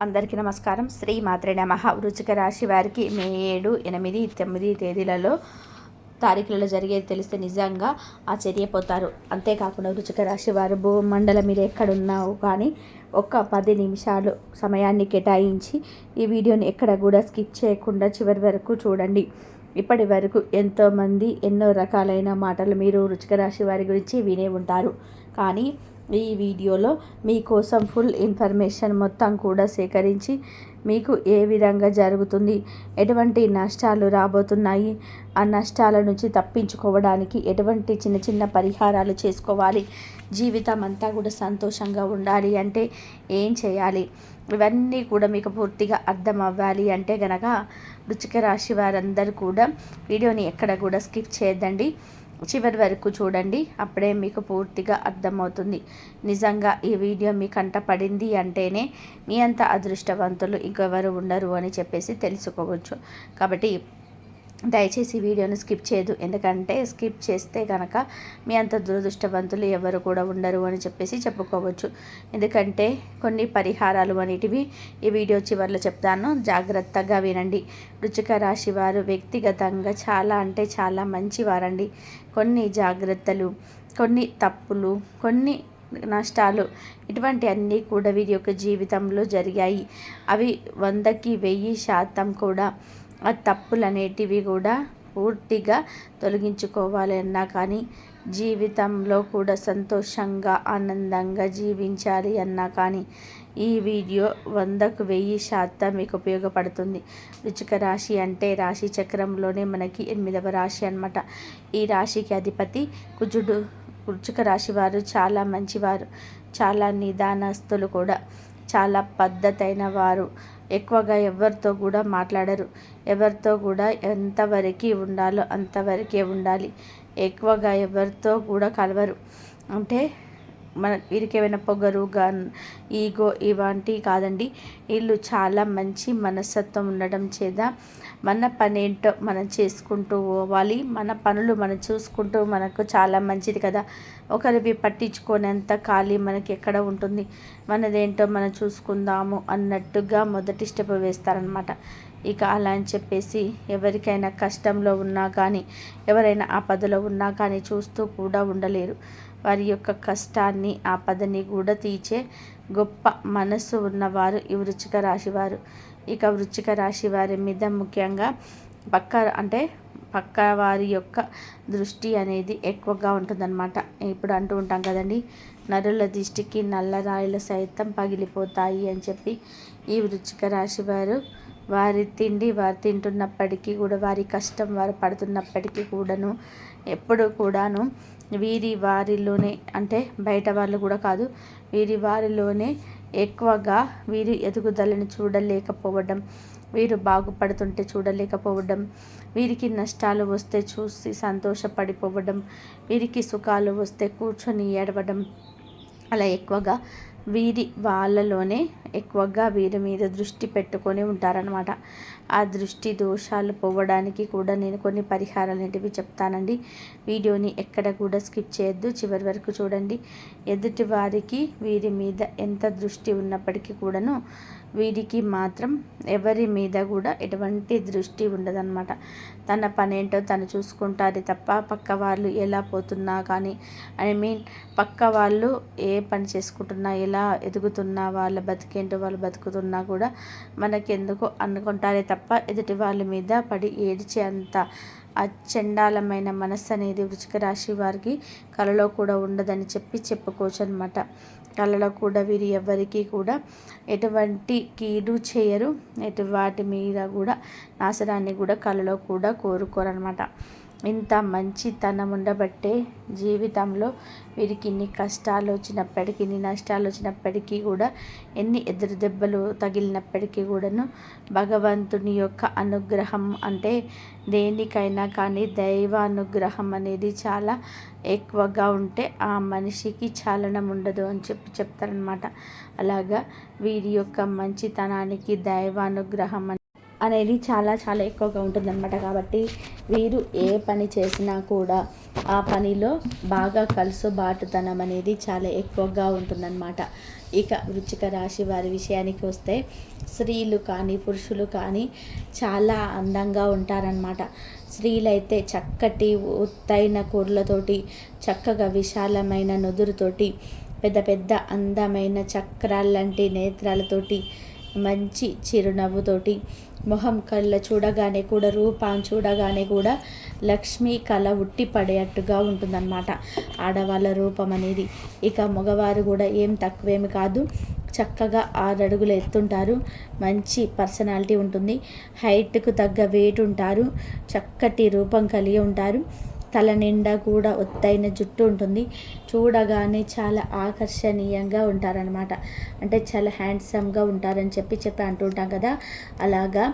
అందరికీ నమస్కారం. శ్రీ మాత్రే నమః. వృశ్చిక రాశి వారికి మే 7, 8, 9 తేదీలలో తారీఖులలో జరిగేది తెలిస్తే నిజంగా ఆశ్చర్యపోతారు. అంతేకాకుండా వృశ్చిక రాశి వారు భూమండలం మీరు ఎక్కడున్నావు కానీ ఒక 10 నిమిషాలు సమయాన్ని కేటాయించి ఈ వీడియోని ఎక్కడ కూడా స్కిప్ చేయకుండా చివరి వరకు చూడండి. ఇప్పటి వరకు ఎంతోమంది ఎన్నో రకాలైన మాటలు మీరు వృశ్చిక రాశి వారి గురించి వినే ఉంటారు. కానీ ఈ వీడియోలో మీకోసం ఫుల్ ఇన్ఫర్మేషన్ మొత్తం కూడా సేకరించి మీకు ఏ విధంగా జరుగుతుంది, ఎటువంటి నష్టాలు రాబోతున్నాయి, ఆ నష్టాల నుంచి తప్పించుకోవడానికి ఎటువంటి చిన్న చిన్న పరిహారాలు చేసుకోవాలి, జీవితం అంతా కూడా సంతోషంగా ఉండాలి అంటే ఏం చేయాలి, ఇవన్నీ కూడా మీకు పూర్తిగా అర్థం అవ్వాలి అంటే గనక వృశ్చిక రాశి వారందరూ కూడా వీడియోని ఎక్కడ కూడా స్కిప్ చేయొద్దండి, చివరి వరకు చూడండి. అప్పుడే మీకు పూర్తిగా అర్థమవుతుంది. నిజంగా ఈ వీడియో మీ కంట పడింది అంటేనే మీ అంత అదృష్టవంతులు ఇంకెవరు ఉండరు అని చెప్పేసి తెలుసుకోవచ్చు. కాబట్టి దయచేసి వీడియోని స్కిప్ చేయదు. ఎందుకంటే స్కిప్ చేస్తే కనుక మీ అంత దురదృష్టవంతులు ఎవరు కూడా ఉండరు అని చెప్పేసి చెప్పుకోవచ్చు. ఎందుకంటే కొన్ని పరిహారాలు అనేటివి ఈ వీడియో చివరిలో చెప్తాను, జాగ్రత్తగా వినండి. వృశ్చిక రాశి వారు వ్యక్తిగతంగా చాలా అంటే చాలా మంచివారండి. కొన్ని జాగ్రత్తలు, కొన్ని తప్పులు, కొన్ని నష్టాలు ఇటువంటి అన్నీ కూడా వీరి యొక్క జీవితంలో జరిగాయి. అవి 100కి 1000% కూడా ఆ తప్పులు అనేటివి కూడా పూర్తిగా తొలగించుకోవాలి అన్నా కానీ, జీవితంలో కూడా సంతోషంగా ఆనందంగా జీవించాలి అన్నా కానీ ఈ వీడియో 100కు 1000% మీకు ఉపయోగపడుతుంది. వృశ్చిక రాశి అంటే రాశి చక్రంలోనే మనకి 8వ రాశి అన్నమాట. ఈ రాశికి అధిపతి కుజుడు. వృశ్చిక రాశి వారు చాలా మంచివారు, చాలా నిదానస్తులు కూడా, చాలా పద్ధతైన వారు. ఎక్కువగా ఎవరితో కూడా మాట్లాడరు, ఎవరితో కూడా ఎంతవరకు ఉండాలో అంతవరకే ఉండాలి. ఎక్కువగా ఎవరితో కూడా కలవరు. అంటే వీరికి ఏమైనా పొగరు ఈగో ఇవంటివి కాదండి. వీళ్ళు చాలా మంచి మనస్తత్వం ఉండడం చేత మన పని ఏంటో మనం చేసుకుంటూ పోవాలి, మన పనులు మనం చూసుకుంటూ మనకు చాలా మంచిది కదా. ఒకరివి పట్టించుకోనేంత ఖాళీ మనకి ఎక్కడ ఉంటుంది, మనదేంటో మనం చూసుకుందాము అన్నట్టుగా మొదటి స్టెప్ వేస్తారనమాట. ఇక అలా అని చెప్పేసి ఎవరికైనా కష్టంలో ఉన్నా కానీ, ఎవరైనా ఆపదలో ఉన్నా కానీ చూస్తూ కూడా ఉండలేరు. వారి యొక్క కష్టాన్ని ఆపదని కూడా తీర్చే గొప్ప మనసు ఉన్నవారు ఈ వృశ్చిక రాశి వారు. ఇక వృశ్చిక రాశి వారి మీద ముఖ్యంగా పక్క వారి యొక్క దృష్టి అనేది ఎక్కువగా ఉంటుందన్నమాట. ఇప్పుడు అంటూ ఉంటాం కదండి, నరుల దృష్టికి నల్లరాయిలు సైతం పగిలిపోతాయి అని చెప్పి. ఈ వృశ్చిక రాశి వారు వారి తిండి వారు తింటున్నప్పటికీ కూడా, వారి కష్టం వారు పడుతున్నప్పటికీ కూడాను ఎప్పుడు కూడాను వారిలోనే, అంటే బయట వాళ్ళు కూడా కాదు, వారిలోనే ఎక్కువగా వీరి ఎదుగుదలను చూడలేకపోవడం, వీరు బాగుపడుతుంటే చూడలేకపోవడం, వీరికి నష్టాలు వస్తే చూసి సంతోషపడిపోవడం, వీరికి సుఖాలు వస్తే కూర్చొని ఏడవడం, అలా ఎక్కువగా వాళ్ళలోనే ఎక్కువగా వీరి మీద దృష్టి పెట్టుకొని ఉంటారనమాట. ఆ దృష్టి దోషాలు పోవడానికి కూడా నేను కొన్ని పరిహారాలు అనేటివి చెప్తానండి. వీడియోని ఎక్కడ కూడా స్కిప్ చేయొద్దు, చివరి వరకు చూడండి. ఎదుటి వారికి వీరి మీద ఎంత దృష్టి ఉన్నప్పటికీ కూడాను వీరికి మాత్రం ఎవరి మీద కూడా ఎటువంటి దృష్టి ఉండదన్నమాట. తన పనేంటో తను చూసుకుంటారు తప్ప పక్క వాళ్ళు ఎలా పోతున్నా కానీ, పక్క వాళ్ళు ఏ పని చేసుకుంటున్నా, ఎలా ఎదుగుతున్నా, వాళ్ళ బతికేంటో వాళ్ళు బతుకుతున్నా కూడా మనకెందుకు అనుకుంటారే తప్ప ఎదుటి వాళ్ళ మీద పడి ఏడ్చే అంత చండాలమైన మనస్సు అనేది వృశ్చిక రాశి వారికి కలలో కూడా ఉండదని చెప్పుకోవచ్చు అనమాట. కలలో కూడా వీరు ఎవరికి కూడా ఎటువంటి కీడు చేయరు, వాటి మీద కూడా నాశనాన్ని కూడా కలలో కూడా కోరుకోరనమాట. ఇంత మంచితనం ఉండబట్టే జీవితంలో వీరికి ఇన్ని కష్టాలు వచ్చినప్పటికీ, ఇన్ని నష్టాలు వచ్చినప్పటికీ కూడా, ఎన్ని ఎదురు దెబ్బలు తగిలినప్పటికీ కూడాను భగవంతుని యొక్క అనుగ్రహం, అంటే దేనికైనా కానీ దైవ అనుగ్రహం అనేది చాలా ఎక్కువగా ఉంటే ఆ మనిషికి చలనం ఉండదు అని చెప్తారనమాట. అలాగా వీరి యొక్క మంచితనానికి దైవ అనుగ్రహం అనేది చాలా చాలా ఎక్కువగా ఉంటుందన్నమాట. కాబట్టి వీరు ఏ పని చేసినా కూడా ఆ పనిలో బాగా కలుసుబాటుతనం అనేది చాలా ఎక్కువగా ఉంటుందన్నమాట. ఇక వృశ్చిక రాశి వారి విషయానికి వస్తే స్త్రీలు కానీ పురుషులు కానీ చాలా అందంగా ఉంటారనమాట. స్త్రీలైతే చక్కటి ఒత్తైన కూరలతోటి, చక్కగా విశాలమైన నుదురుతోటి, పెద్ద పెద్ద అందమైన చక్రాల్లాంటి నేత్రాలతోటి, మంచి చిరునవ్వుతోటి, మొహం కళ్ళ చూడగానే కూడా, రూపాన్ని చూడగానే కూడా లక్ష్మీ కళ ఉట్టి పడేటట్టుగా ఉంటుందన్నమాట ఆడవాళ్ళ రూపం అనేది. ఇక మగవారు కూడా ఏం తక్కువేమి కాదు, చక్కగా 6 అడుగులు ఎత్తుంటారు, మంచి పర్సనాలిటీ ఉంటుంది, హైట్కు తగ్గ వెయిట్ ఉంటారు, చక్కటి రూపం కలిగి ఉంటారు, తల నిండా కూడా ఒత్తైన జుట్టు ఉంటుంది, చూడగానే చాలా ఆకర్షణీయంగా ఉంటారనమాట. అంటే చాలా హ్యాండ్సమ్గా ఉంటారని చెప్పి అంటుంటాం కదా, అలాగా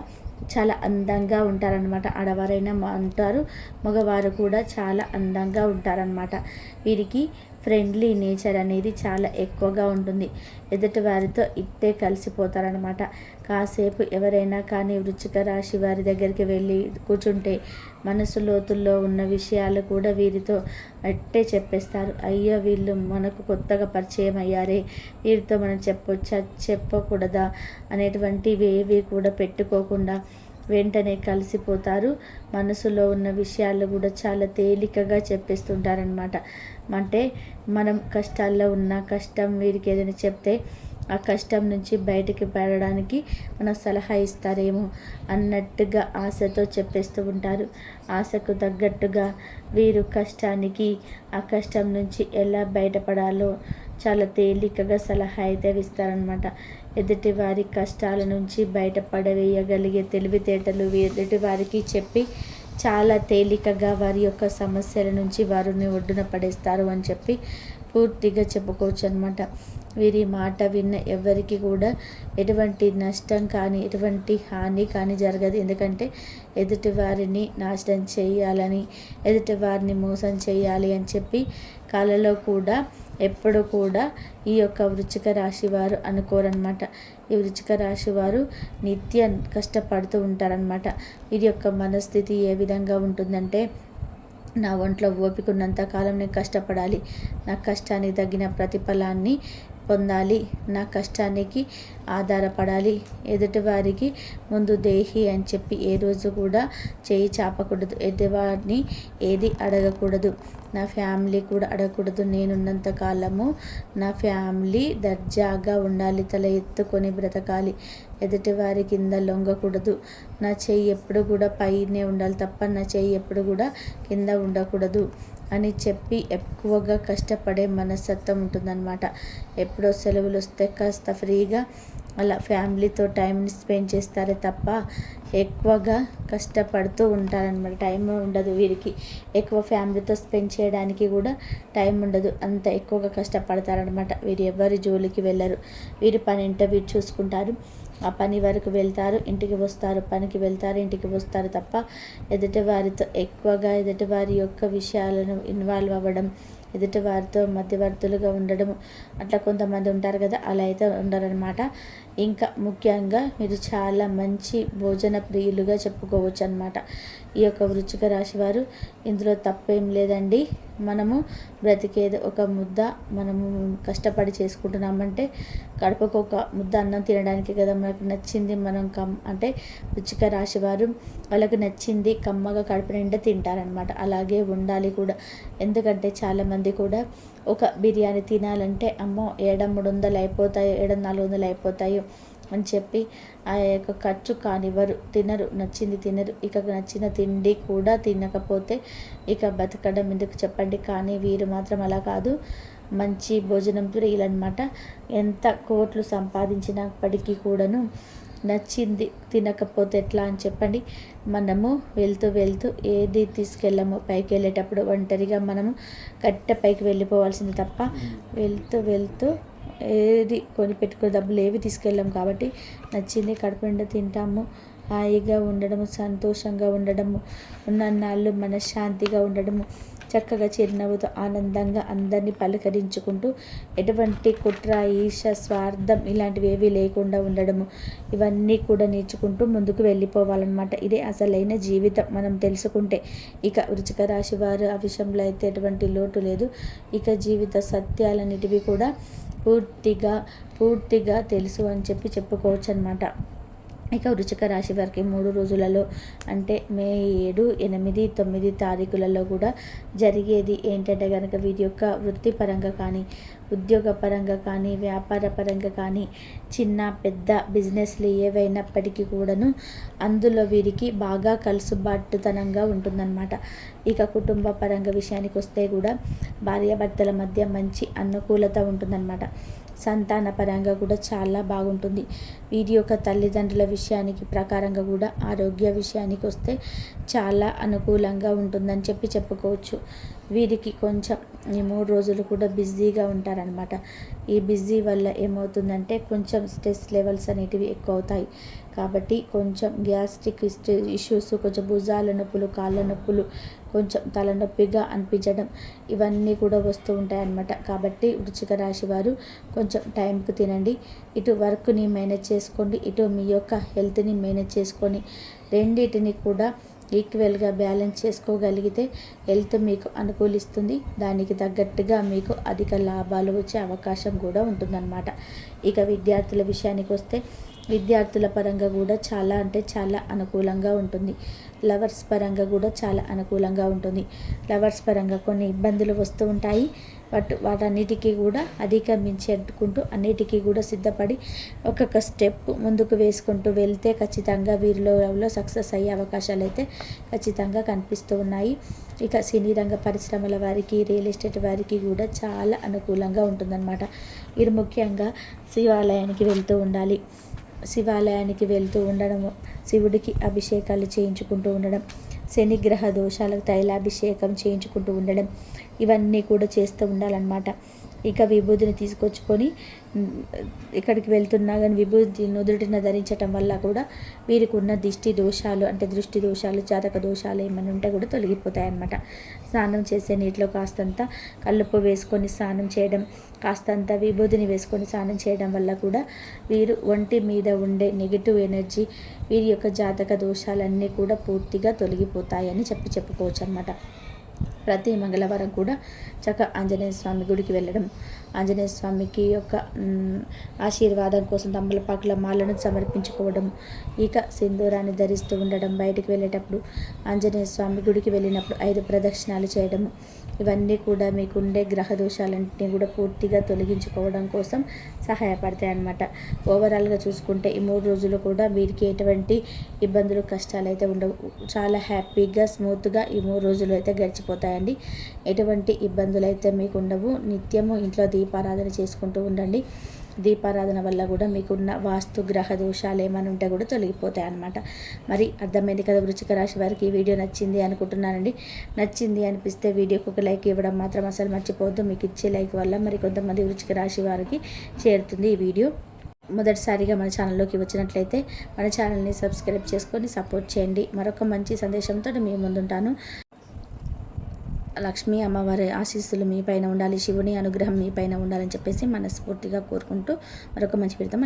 చాలా అందంగా ఉంటారనమాట. ఆడవారైనా అంటారు, మగవారు కూడా చాలా అందంగా ఉంటారనమాట. వీరికి ఫ్రెండ్లీ నేచర్ అనేది చాలా ఎక్కువగా ఉంటుంది. ఎదుటి వారితో ఇట్టే కలిసిపోతారనమాట. కాసేపు ఎవరైనా కానీ వృశ్చిక రాశి వారి దగ్గరికి వెళ్ళి కూర్చుంటే మనసు లోతుల్లో ఉన్న విషయాలు కూడా వీరితో అట్టే చెప్పేస్తారు. అయ్యో వీళ్ళు మనకు కొత్తగా పరిచయం అయ్యారే, వీరితో మనం చెప్పొచ్చా చెప్పకూడదా అనేటువంటివి ఏవి కూడా పెట్టుకోకుండా వెంటనే కలిసిపోతారు. మనసులో ఉన్న విషయాలు కూడా చాలా తేలికగా చెప్పేస్తుంటారనమాట. అంటే మనం కష్టాల్లో ఉన్న కష్టం వీరికి ఏదైనా చెప్తే ఆ కష్టం నుంచి బయటికి పడడానికి మన సలహా ఇస్తారేమో అన్నట్టుగా ఆశతో చెప్పేస్తూ ఉంటారు. ఆశకు తగ్గట్టుగా వీరు కష్టానికి, ఆ కష్టం నుంచి ఎలా బయటపడాలో చాలా తేలికగా సలహా అయితే ఇస్తారనమాట. ఎదుటి వారి కష్టాల నుంచి బయటపడవేయగలిగే తెలివితేటలు ఎదుటి వారికి చెప్పి చాలా తేలికగా వారి యొక్క సమస్యల నుంచి వారిని ఒడ్డున పడేస్తారు అని చెప్పి పూర్తిగా చెప్పుకోవచ్చు అనమాట. వీరి మాట విన్న ఎవరికి కూడా ఎటువంటి నష్టం కానీ ఎటువంటి హాని కానీ జరగదు. ఎందుకంటే ఎదుటి వారిని నాశనం చేయాలని, ఎదుటి వారిని మోసం చేయాలి అని చెప్పి కళలో కూడా ఎప్పుడు కూడా ఈ యొక్క వృశ్చిక రాశి వారు అనుకోరనమాట. ఈ వృశ్చిక రాశి వారు నిత్యం కష్టపడుతూ ఉంటారనమాట. వీరి యొక్క మనస్థితి ఏ విధంగా ఉంటుందంటే, నా ఒంట్లో ఓపిక ఉన్నంత కాలం నేను కష్టపడాలి, నా కష్టానికి తగిన ప్రతిఫలాన్ని పొందాలి, నా కష్టానికి ఆధారపడాలి, ఎదుటివారికి ముందు దేహి అని చెప్పి ఏ రోజు కూడా చేయి చాపకూడదు, ఎదుటివారిని ఏది అడగకూడదు, నా ఫ్యామిలీ కూడా అడగకూడదు. నేనున్నంత కాలము నా ఫ్యామిలీ దర్జాగా ఉండాలి, తల ఎత్తుకొని బ్రతకాలి, ఎదుటివారి కింద లొంగకూడదు, నా చెయ్యి ఎప్పుడు కూడా పైనే ఉండాలి తప్ప నా చెయ్యి ఎప్పుడు కూడా కింద ఉండకూడదు అని చెప్పి ఎక్కువగా కష్టపడే మనస్తత్వం ఉంటుందన్నమాట. ఎప్పుడో సెలవులు వస్తే కాస్త ఫ్రీగా అలా ఫ్యామిలీతో టైంని స్పెండ్ చేస్తారే తప్ప ఎక్కువగా కష్టపడుతూ ఉంటారనమాట. టైం ఉండదు వీరికి, ఎక్కువ ఫ్యామిలీతో స్పెండ్ చేయడానికి కూడా టైం ఉండదు, అంత ఎక్కువగా కష్టపడతారనమాట. వీరు ఎవరి జోలికి వెళ్ళరు, వీరి పని ఏంటో వీరు చూసుకుంటారు, ఆ పని వరకు వెళ్తారు, ఇంటికి వస్తారు, పనికి వెళ్తారు, ఇంటికి వస్తారు తప్ప ఎదుటివారితో ఎక్కువగా ఎదుటివారి యొక్క విషయాలను ఇన్వాల్వ్ అవ్వడం, ఎదుటివారితో మధ్యవర్తులుగా ఉండడం అట్లా కొంతమంది ఉంటారు కదా, అలా అయితే ఉండరనమాట. ఇంకా ముఖ్యంగా మీరు చాలా మంచి భోజన ప్రియులుగా చెప్పుకోవచ్చు అనమాట. ఈ యొక్క వృశ్చిక రాశి వారు, ఇందులో తప్పేం లేదండి. మనము బ్రతికేది ఒక ముద్ద మనము కష్టపడి చేసుకుంటున్నామంటే కడుపుకు ఒక ముద్ద అన్నం తినడానికి కదా, మనకు నచ్చింది మనం అంటే వృశ్చిక రాశి వారు వాళ్ళకి నచ్చింది కమ్మగా కడుపు నిండా తింటారనమాట. అలాగే ఉండాలి కూడా. ఎందుకంటే చాలామంది కూడా ఒక బిర్యానీ తినాలంటే అమ్మో 700 అయిపోతాయి, 400 అయిపోతాయి అని చెప్పి ఆ యొక్క ఖర్చు కానివ్వరు, తినరు, నచ్చింది తినరు. ఇక నచ్చిన తిండి కూడా తినకపోతే ఇక బతకడం ఎందుకు చెప్పండి. కానీ వీరు మాత్రం అలా కాదు, మంచి భోజనం ప్రియులన్నమాట. ఎంత కోట్లు సంపాదించినప్పటికీ కూడాను నచ్చింది తినకపోతే ఎట్లా అని చెప్పండి. మనము వెళ్తూ ఏది తీసుకెళ్ళము, పైకి వెళ్ళేటప్పుడు ఒంటరిగా మనము కట్టె పైకి వెళ్ళిపోవాల్సింది తప్ప వెళ్తూ ఏది కొనిపెట్టుకునే డబ్బులు ఏవి తీసుకెళ్ళాం. కాబట్టి నచ్చింది కడుపు నిండా తింటాము, హాయిగా ఉండడము, సంతోషంగా ఉండడము, ఉన్నన్నాళ్ళు మనశ్శాంతిగా ఉండడము, చక్కగా చిరునవ్వుతో ఆనందంగా అందరినీ పలకరించుకుంటూ ఎటువంటి కుట్ర, ఈర్ష, స్వార్థం ఇలాంటివి ఏవీ లేకుండా ఉండడము, ఇవన్నీ కూడా నేర్చుకుంటూ ముందుకు వెళ్ళిపోవాలన్నమాట. ఇదే అసలైన జీవితం మనం తెలుసుకుంటే. ఇక వృశ్చిక రాశి వారు ఆ విషయంలో అయితే ఎటువంటి లోటు లేదు. ఇక జీవిత సత్యాలన్నిటివి కూడా పూర్తిగా తెలుసు అని చెప్పుకోవచ్చు అనమాట. ఇక వృశ్చిక రాశి వారికి 3 రోజులలో అంటే మే 7, 8, 9 తారీఖులలో కూడా జరిగేది ఏంటంటే కనుక వీరి యొక్క వృత్తిపరంగా కానీ, ఉద్యోగపరంగా కానీ, వ్యాపార పరంగా కానీ, చిన్న పెద్ద బిజినెస్లు ఏవైనప్పటికీ కూడాను అందులో వీరికి బాగా కలుసుబాటుతనంగా ఉంటుందన్నమాట. ఇక కుటుంబ పరంగా విషయానికి వస్తే కూడా భార్యాభర్తల మధ్య మంచి అనుకూలత ఉంటుందన్నమాట. సంతాన పరంగా కూడా చాలా బాగుంటుంది. వీరి యొక్క తల్లిదండ్రుల విషయానికి ప్రకారంగా కూడా ఆరోగ్య విషయానికి వస్తే చాలా అనుకూలంగా ఉంటుందని చెప్పుకోవచ్చు. వీరికి కొంచెం ఈ 3 రోజులు కూడా బిజీగా ఉంటారనమాట. ఈ బిజీ వల్ల ఏమవుతుందంటే కొంచెం స్ట్రెస్ లెవెల్స్ అనేటివి ఎక్కువ అవుతాయి. కాబట్టి కొంచెం గ్యాస్ట్రిక్ ఇష్యూస్, కొంచెం భుజాల నొప్పులు, కాళ్ళ నొప్పులు, కొంచెం తలనొప్పిగా అనిపించడం ఇవన్నీ కూడా వస్తూ ఉంటాయన్నమాట. కాబట్టి వృశ్చిక రాశి వారు కొంచెం టైంకి తినండి, ఇటు వర్క్ని మేనేజ్ చేసుకోండి, ఇటు మీ యొక్క హెల్త్ని మేనేజ్ చేసుకొని రెండింటిని కూడా ఈక్వల్గా బ్యాలెన్స్ చేసుకోగలిగితే హెల్త్ మీకు అనుకూలిస్తుంది. దానికి తగ్గట్టుగా మీకు అధిక లాభాలు వచ్చే అవకాశం కూడా ఉంటుందన్నమాట. ఇక విద్యార్థుల విషయానికి వస్తే విద్యార్థుల పరంగా కూడా చాలా అంటే చాలా అనుకూలంగా ఉంటుంది. లవర్స్ పరంగా కూడా చాలా అనుకూలంగా ఉంటుంది. లవర్స్ పరంగా కొన్ని ఇబ్బందులు వస్తూ ఉంటాయి. వాటన్నిటికీ కూడా అధిగమించుకుంటూ అన్నిటికీ కూడా సిద్ధపడి ఒక్కొక్క స్టెప్ ముందుకు వేసుకుంటూ వెళ్తే ఖచ్చితంగా వీరిలో సక్సెస్ అయ్యే అవకాశాలు అయితే ఖచ్చితంగా కనిపిస్తూ ఉన్నాయి. ఇక సినీ రంగ పరిశ్రమల వారికి, రియల్ ఎస్టేట్ వారికి కూడా చాలా అనుకూలంగా ఉంటుందన్నమాట. వీరు ముఖ్యంగా శివాలయానికి వెళ్తూ ఉండాలి. శివాలయానికి వెళ్తూ ఉండడము, శివుడికి అభిషేకాలు చేయించుకుంటూ ఉండడం, శనిగ్రహ దోషాలకు తైలాభిషేకం చేయించుకుంటూ ఉండడం ఇవన్నీ కూడా చేస్తూ ఉండాలన్నమాట. ఇక విభూతిని తీసుకొచ్చుకొని ఇక్కడికి వెళ్తున్నా కానీ విభూతి నుదుటిన ధరించటం వల్ల కూడా వీరికి ఉన్న దృష్టి దోషాలు, జాతక దోషాలు ఏమైనా ఉంటే కూడా తొలగిపోతాయి అన్నమాట. స్నానం చేసే నీటిలో కాస్తంత కల్లుప్పు వేసుకొని స్నానం చేయడం, కాస్తంత విభూతిని వేసుకొని స్నానం చేయడం వల్ల కూడా వీరు ఒంటి మీద ఉండే నెగిటివ్ ఎనర్జీ, వీరి యొక్క జాతక దోషాలన్నీ కూడా పూర్తిగా తొలగిపోతాయని చెప్పుకోవచ్చు అన్నమాట. ప్రతి మంగళవారం కూడా ఆంజనేయ స్వామి గుడికి వెళ్ళడం, ఆంజనేయ స్వామికి యొక్క ఆశీర్వాదం కోసం తమలపాకుల మాలను సమర్పించుకోవడం, ఇక సింధూరాన్ని ధరిస్తూ ఉండడం, బయటికి వెళ్ళేటప్పుడు ఆంజనేయ స్వామి గుడికి వెళ్ళినప్పుడు 5 ప్రదక్షిణాలు చేయడము ఇవన్నీ కూడా మీకుండే గ్రహ దోషాలన్నింటినీ కూడా పూర్తిగా తొలగించుకోవడం కోసం సహాయపడతాయి అన్నమాట. ఓవరాల్గా చూసుకుంటే ఈ 3 రోజులు కూడా వీరికి ఎటువంటి ఇబ్బందులు, కష్టాలు అయితే ఉండవు. చాలా హ్యాపీగా, స్మూత్గా ఈ 3 రోజులు అయితే గడిచిపోతాయండి. ఎటువంటి ఇబ్బందులు అయితే మీకు ఉండవు. నిత్యము ఇంట్లో దీపారాధన చేసుకుంటూ ఉండండి. దీపారాధన వల్ల కూడా మీకున్న వాస్తు గ్రహ దోషాలు ఏమైనా ఉంటే కూడా తొలగిపోతాయి అన్నమాట. మరి అర్థమైంది కదా వృశ్చిక రాశి వారికి ఈ వీడియో నచ్చింది అనుకుంటున్నానండి. నచ్చింది అనిపిస్తే వీడియోకి ఒక లైక్ ఇవ్వడం మాత్రం అసలు మర్చిపోవద్దు. మీకు ఇచ్చే లైక్ వల్ల మరి కొంతమంది వృశ్చిక రాశి వారికి చేరుతుంది ఈ వీడియో. మొదటిసారిగా మన ఛానల్లోకి వచ్చినట్లయితే మన ఛానల్ని సబ్స్క్రైబ్ చేసుకొని సపోర్ట్ చేయండి. మరొక మంచి సందేశంతో మీ ముందుంటాను. లక్ష్మీ అమ్మవారి ఆశీస్సులు మీ పైన ఉండాలి, శివుని అనుగ్రహం మీ పైన ఉండాలని చెప్పేసి మనస్ఫూర్తిగా కోరుకుంటూ మరొక మంచి పెడతాం.